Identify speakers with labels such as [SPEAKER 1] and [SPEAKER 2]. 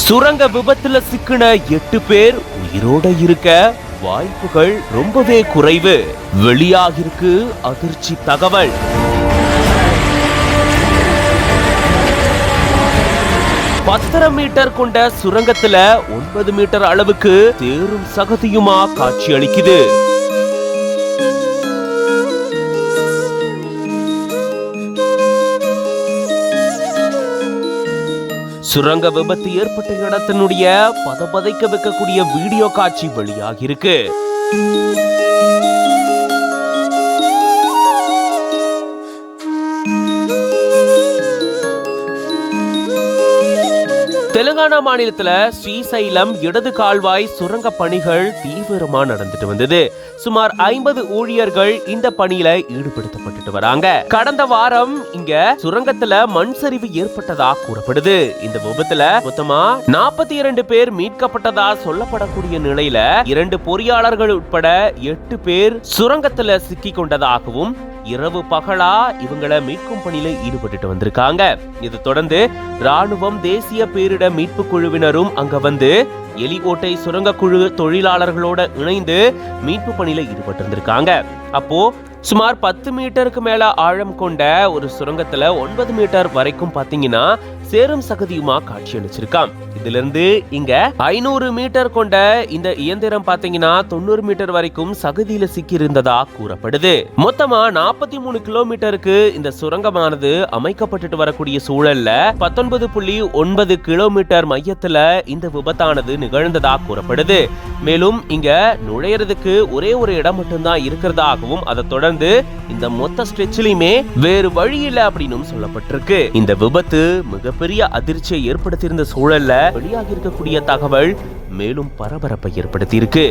[SPEAKER 1] சுரங்க விபத்துல சிக்கின 8 பேர் உயிரோட இருக்க வாய்ப்புகள் ரொம்பவே குறைவு. வெளியாகிருக்கு அதிர்ச்சி தகவல். பத்தரை மீட்டர் கொண்ட சுரங்கத்துல 9 மீட்டர் அளவுக்கு தேரும் சகதியுமா காட்சி அளிக்குது. சுரங்க விபத்து ஏற்பட்ட இடத்தினுடைய பதபதைக்க வைக்கக்கூடிய வீடியோ காட்சி வெளியாகி இருக்கு. தெலுங்கானா மாநிலத்துல ஸ்ரீசைலம் இடது கால்வாய் சுரங்க பணிகள் தீவிரமா நடந்துட்டு வந்தது. சுமார் 50 ஊழியர்கள் இந்த பணியில ஈடுபடுத்தப்பட்டு வராங்க. கடந்த வாரம் இங்க சுரங்கத்துல மண் சரிவு ஏற்பட்டதா கூறப்படுது. இந்த விபத்துல மொத்தமா 42 பேர் மீட்கப்பட்டதா சொல்லப்படக்கூடிய நிலையில 2 பொறியாளர்கள் உட்பட 8 பேர் சுரங்கத்துல சிக்கி கொண்டதாகவும் இரவு பகலா இவங்களை மீட்கும் பணியில ஈடுபட்டு வந்திருக்காங்க. இதை தொடர்ந்து ராணுவம், தேசிய பேரிட மீட்பு குழுவினரும் அங்க வந்து எலிகோட்டை சுரங்க குழு தொழிலாளர்களோட இணைந்து மீட்பு பணியில ஈடுபட்டு இருந்திருக்காங்க. அப்போ சுமார் 10 மீட்டருக்கு மேல ஆழம் கொண்ட ஒரு சுரங்கத்துல 9 மீட்டர் வரைக்கும் பாத்தீங்கன்னா சேரும் சகதியுமா காட்சி அளிச்சிருக்கான். இதுல இருந்து இங்க 500 மீட்டர் கொண்ட இந்த இயந்திரம் பாத்தீங்கன்னா 90 மீட்டர் வரைக்கும் சகதியில சிக்கி இருந்ததா கூறப்படுது. மொத்தமா 43 கிலோமீட்டருக்கு இந்த சுரங்கமானது அமைக்கப்பட்டு வரக்கூடிய சூழல்ல 19.9 கிலோமீட்டர் மையத்துல இந்த விபத்தானது நிகழ்ந்ததா கூறப்படுது. மேலும் இங்க நுழையறதுக்கு ஒரே ஒரு இடம் மட்டும்தான் இருக்கிறதாகவும் அதை தொடர்ந்து இந்த மொத்த ஸ்ட்ரெச்சிலுமே வேறு வழி இல்லை அப்படின்னு சொல்லப்பட்டிருக்கு. இந்த விபத்து மிகப்பெரிய அதிர்ச்சியை ஏற்படுத்தியிருந்த சூழல்ல வெளியாகி இருக்கக்கூடிய தகவல் மேலும் பரபரப்பை ஏற்படுத்தி இருக்கு.